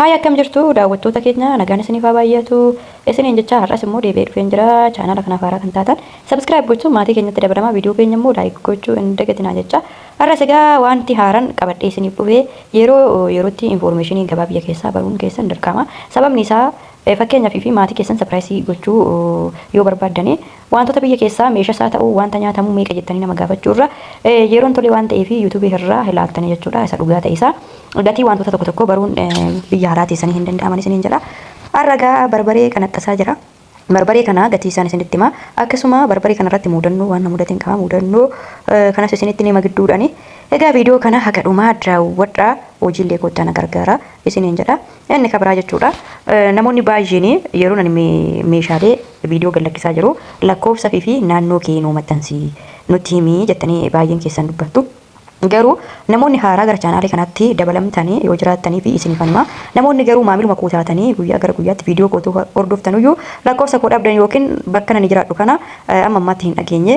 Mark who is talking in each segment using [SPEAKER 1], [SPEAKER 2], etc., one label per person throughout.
[SPEAKER 1] Hai akkam jirtu daawwattoota keenya nagaan isiniif haa baay'atu. Isiniin jecha har'as immoo deebi'ee dhufeen jira. Chaanala kanaaf haaraa kan taatan subscribe gochuun maatii keenyatti dabalamaa viidiyoo keenya immoo like gochuu hin dagatinaa jecha. Har'as egaa wanti haaraan qabadhee isiniif dhufee yerootti information gabaa biyya keessaa baruun keessan dirqama. Sababni isaa fakkeenyaaf fi maatii keessan surprise gochuu yoo barbaaddanii wantoota biyya keessaa meeshaa isaa ta'uu wanta nyaatamu meeqa jettanii nama gaafachuu irra yeroon tolee waan ta'eef YouTube irraa ilaaltanii jechuudha. Isa dhugaa ta'e isaa gatii wantoota tokko tokko baruun biyya alaa teessanii hin danda'aman isiniin jedha. Har'a barbaree kanattasaa jira. Barbaree kana gatii isaan isinitti hima. Akkasuma barbaree kana irratti mudannoo waan mudateen qaba mudannoo kanas isinitti nima gidduudhaani. Egaa viidiyoo kana haga dhumaa daawwadhaa hojiilee kottan gargaara isiniin jedha. Inni kabraa jechuudha. Namoonni baay'een yeroo nani meeshaalee viidiyoo gallakkisaa jiru lakkoofsa fi naannoo keenuu maxxansii nutti himii jettanii baay'een keessan dubbattu. Garuu namoonni haaraa gara chaanaalii kanatti dabalamtanii yoo jiraattanii fi isiniif anima namoonni garuu maamiluma koo taatanii guyyaa gara guyyaatti viidiyoo kootu hordoftanuyyuu lakkoofsa koo dhabdan yookiin bakka nani jiraadhu kana amma ammaatti hin dhageenye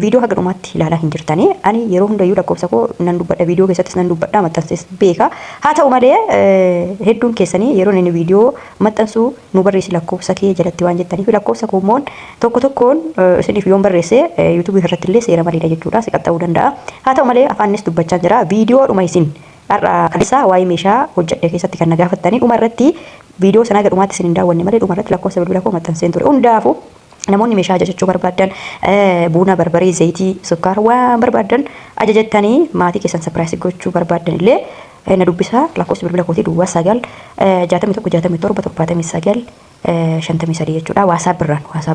[SPEAKER 1] viidiyoo haga dhumaatti ilaalaa hin jirtanii ani yeroo hundayyuu lakkoofsa koo nan dubbadha viidiyoo keessattis nan dubbadha maxxansees beeka haa ta'u malee hedduun keessanii yeroo inni viidiyoo maxxansu nu barreessi lakkoofsa kee jalatti waan jettaniif lakkoofsa koo immoo tokko tokkoon isiniif yoon barreesse YouTube irratti illee seera maleedha jechuudha si qaxxa'uu danda'a haa ta'u malee afaanis dubbachaa jira viidiyoo dhuma isin har'a kalisaa waa'ee meeshaa hojjedhe keessatti kan nagaafattanii dhuma irratti viidiyoo sana gara dhumaatti isin hin daawwanne malee dhuma irratti lakkoofsa bilbila koo maxxanseen ture hundaafuu namoonni meeshaa ajajachuu barbaadan buna barbaree zayitii sukkaara waan barbaadan ajajattanii maatii keessan surprise gochuu barbaadan illee na dubbisaa lakkoofsa bilbila kootii duwwaa 9 63 jechuudha WhatsApp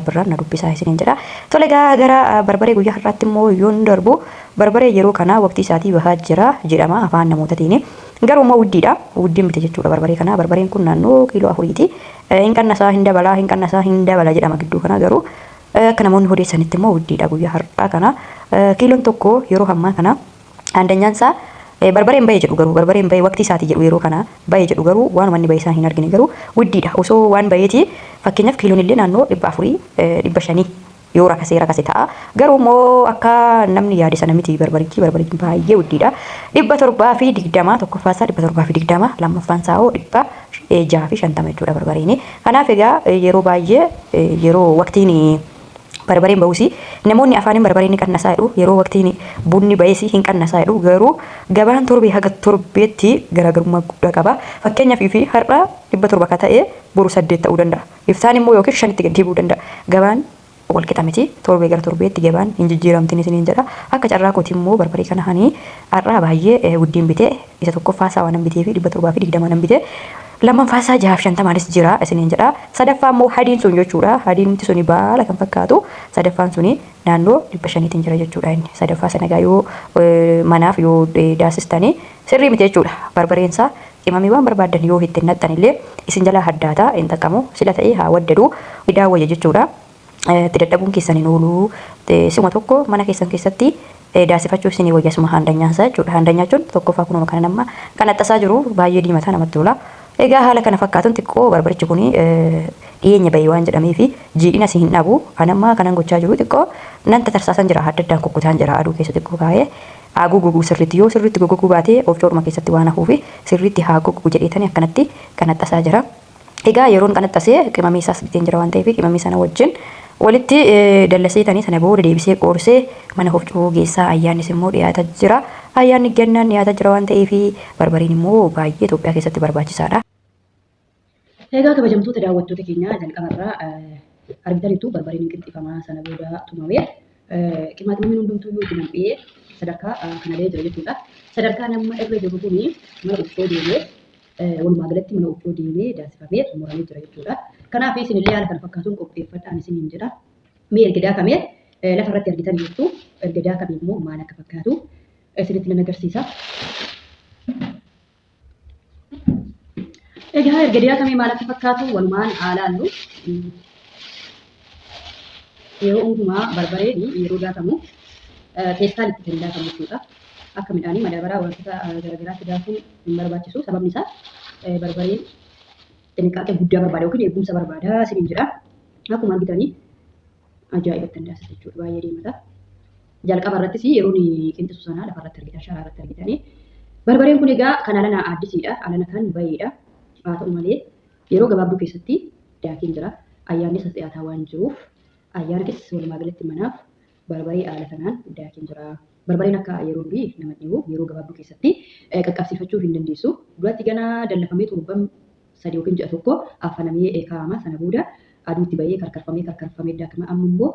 [SPEAKER 1] birraan na dubbisaa isiniin jedha. Tole gara barbaree guyyaa har'aatti immoo yoon darbu barbaree yeroo kana waqtii isaatii bahaa jira jedhama afaan namootaatiin. Garuu immoo wuddiidha. Wuddiin miti jechuudha barbaree kana. Barbareen kun naannoo kiiloo 4ti. Hin qannasaa hin dabala jedhama gidduu kana garuu akka namoonni odeessanitti immoo wuddiidha guyyaa har'aa kana. Kiiloon tokko yeroo ammaa kana andanyaan barbareen bayee jedhu garuu barbareen bayee waqtii isaatii jedhu yeroo kana bayee jedhu garuu waan manni bayee isaan hin argine garuu wuddiidha. Osoo waan bayeeti fakkeenyaaf kiiloon illee naannoo 400 500 yoo rakasee ta'a. Garuu immoo akka namni yaade sana miti barbarichi baay'ee wuddiidha. 720 tokkoffaasaa 720 lammaffaasaa 650 jechuudha barbareen. Kanaaf egaa yeroo baay'ee yeroo waqtiin barbareen ba'uusi namoonni afaaniin barbareen qannasaa jedhu yeroo waqtiin bunni bayeesi hin qannasaa jedhu garuu gabaan torbee haga torbeetti garaagarummaa guddaa qaba. Fakkeenyaaf fi har'a 700 ka ta'e boru 8 ta'uu danda'a. Iftaan immoo yookiin 5tti gad deebi'uu danda'a. Gabaan wal qixa miti torbee gara torbeetti gabaan hin jijjiiramtiin isiniin jedha. Akka carraa kooti immoo barbaree kana hani har'a baay'ee wuddiin bitee isa tokkoffaasaa waan bitee fi 720 nan bitee lammaffaasaa 650 jira isiniin jedha. Sadaffaa immoo hadiin sun jechuudha. Hadiin suni baala kan fakkaatu sadaffaan suni naannoo 500 jira jechuudha inni. Sadaffaa sana egaa yoo manaaf yoo daasistanii sirrii miti jechuudha. Barbareensaa qimamii waan barbaadan yoo itti naqxan illee isin jalaa haddaata hin xaqamu sila ta'ee haa waddadu idaa wayya jechuudha. Itti dadhabuun keessan hin oolu suma tokko mana keessan keessatti daasifachuu isinii wayyasuma handanyaasaa jechuudha. Handanyaachuun tokkoffaa kunuma kana nama kanattasaa jiru baay'ee diimataa namatti tola. Egaa haala kana fakkaatuun xiqqoo barbarichi kun dhiyeenya bayii waan jedhamee fi jiidhina si hin dhabu. Anamma kanan gochaa jiru xiqqoo nan tatarsaasaan jira adda addaan kukkutaan jira aduu keessa xiqqoo kaa'ee haa guguu sirriitti yoo sirriitti guguu baatee oofcoodhuma keessatti waan hafuufi sirriitti haa guguu jedheetanii akkanatti kanattasaa jira. Egaa yeroon kanaxasee qimamii isaas biteen jira waan ta'eef qimamii sana wajjin walitti dallaseetanii sana booda deebisee qoorsee mana oofcoo geessaa ayyaannis immoo dhiyaata jira. Ayyaanni gannaan dhiyaata jira waan ta'eef barbariin immoo baay'ee Itoophiyaa keessatti barbaachisaadha. Egaa kabajamtoota daawwattoota keenyaa jalqabarraa argitanitu barbariin qixxifamaa sana booda tumamee qimaaximni hundumtuu yoo dinam'ee sadarkaa kanarra jira jechuudha. Sadarkaa nama irra jiru kun mana oofcoo deemee walumaa galatti mana oofcoo deemee daasifamee xumuramee jira jechuudha. Kanaaf isinillee haala kana fakkaatuun qopheeffadhaan isiniin jedha. Mee erga daakamee lafarratti argitan jirtu erga daakamee immoo maal akka fakkaatu isinitti nan agarsiisa. Egaa erga daakamee maal akka fakkaatu walumaan haalaallu yeroo hundumaa barbareen yeroo daakamu teessaan itti kan daakamu jechuudha. Akka midhaanii madaabaraa wantoota garaagaraatti daakuun hin barbaachisu. Sababni isaa barbareen xinqaaqee guddaa barbaada yookiin eegumsa barbaada isiniin jedha. Akkuma argitanii ajaa'ibatti daasisa jechuudha baay'ee deemata. Jalqaba irrattis yeroo qinxisu sana lafarratti argitan sharaa irratti argitanii. Barbareen kun egaa kan alana addisiidha. Alana kan bayeedha. Haa ta'u malee yeroo gabaabduu keessatti daakiin jira. Ayyaanni isas dhiyaataa waan jiruuf ayyaannis walumaa galatti manaaf barbaree haala kanaan daakiin jira. Barbareen akka yeroo durii nama dhibu yeroo gabaabduu keessatti qaqqabsiifachuu hin dandeessu. Duratti ganaa dallafamee torban sadii yookiin ji'a tokko affanamee kaa'ama. Sana booda aduutti bahee karkarfamee daakama. Amma immoo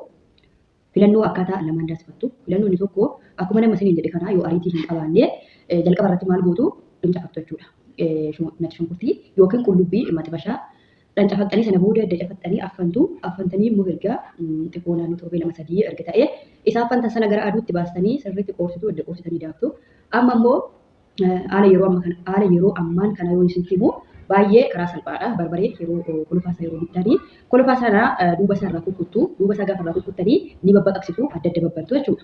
[SPEAKER 1] filannoo akkaataa lamaan daasifattu. Filannoon inni tokko akkuma nama isiniin jedhe kanaa yoo ariitii hin qabaanne jalqaba irratti maal gootu dhancafattu jechuudha. Natti shunkurtii yookiin qullubbii maxibashaa dhancafattanii sana booda dacafattanii affantanii immoo erga xiqqoo naannoo torbee lama sadii erga ta'e isa affantan sana gara aduutti baastanii sirriitti qoorsitu edda qoorsitanii daaktu. Amma immoo haala yeroo ammaan kana yoo isin himu baay'ee karaa salphaadha. Barbaree yeroo kolfaasaa yeroo bittanii kolfaa sana duuba isaa irraa kukkuttu. Duuba isaa gaafa irraa kukkuttanii ni babbaqaqsitu adda adda babbantu jechuudha.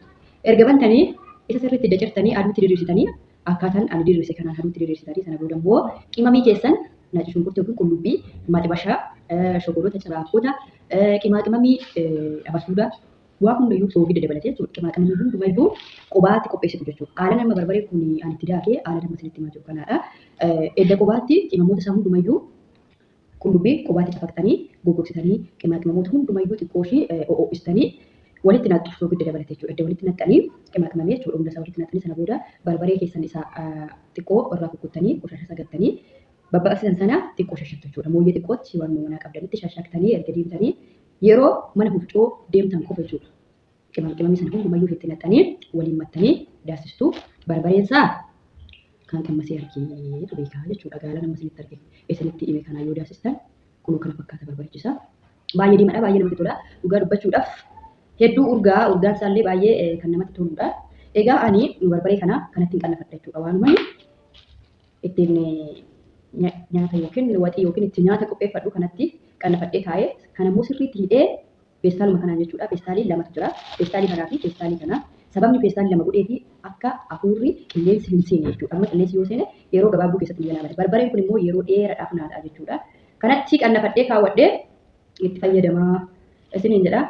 [SPEAKER 1] Erga bantanii isa sirriitti dacirtanii aduutti diriirsitanii akkaataan ani diriirse kanaan aduutti diriirsitanii sana booda immoo qimamii keessan naaci shunkurtii yookiin qullubbii maxibashaa shokolota ciraakkota qimamii abasuudaa waa hundayyuu soogidda dabalatee jechuudha. Qimamii hundumayyuu qubaatti qopheessitu jechuudha. Haala nama barbaree kun ani itti daakee haala nama isinitti himaa jiru kanaadha. Edda qubaatti qimamoota isaa hundumayyuu qullubbii qubaatti cafaqxanii goggogsitanii qimamoota hundumayyuu xiqqooshii o'o'istanii walitti naqxu soogidda dabalatee jechuudha. Edda walitti naqxanii qimamee jechuudha. Hunda isaa walitti naqxanii sana booda barbaree keessan isaa xiqqoo irraa kukkuttanii qoshasha sagattanii babbaqasisan sana xiqqoo shashaktu jechuudha. Mooyyee xiqqootti waan manaa qabdanitti shashaktanii erga deemtanii yeroo mana huccuu deemtan qofa jechuudha. Qimamii sana hundumayyuu itti naqxanii waliin mattanii daasistuu barbareen isaa kan qammasee argee beekaa jechuudha. Gaala nama isinitti arge isinitti hime kanaa yoo daasistan kunuu kana fakkaata barbarichisa. Baay'ee diimaadha baay'ee namatti tola. Dhugaa dubbachuudhaaf hedduu urgaan isaallee baay'ee kan namatti toludha. Egaa ani barbaree kana kanatti hin qannafadha jechuudha. Waanuma ittiin nyaata yookiin waxii yookiin itti nyaata qopheeffadhu kanatti qannafadhee kaa'ee kan ammoo sirriitti hidhee peestaaluma kanaan jechuudha. Peestaalii lamatu jira. Peestaalii kanaa fi peestaalii kanaa. Sababni peestaalii lama godheefi akka afuurri qilleensi hin seene jechuudha. Amma qilleensi yoo seene yeroo gabaabduu keessatti ni galaafata. Barbareen kun immoo yeroo dheeraadhaaf naadha jechuudha. Kanatti qannafadhee kaawwadhee itti fayyadamaa isiniin jedha.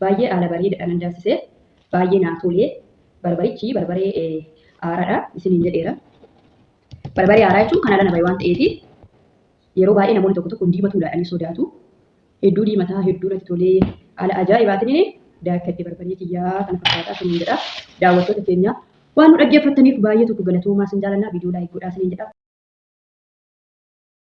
[SPEAKER 1] Baay'ee haala bareedaadhaan daasisee baay'ee naa tolee barbarichi barbaree haaraadha isiniin jedheera. Barbaree haaraa jechuun kan haala nama waan ta'eef yeroo baay'ee namoonni tokko tokko diimatu laadhanii sodaatu. Hedduu diimataa hedduu natti tolee haala ajaa'ibaatiin daakkadde barbaree kiyyaa kana fakkaataa isiniin jedha. Daawwattoota keenya waan nu dhaggeeffattaniif baay'ee tokko galatoomaa isin jaalannaa viidiyoo laayik godhaa isiniin jedha.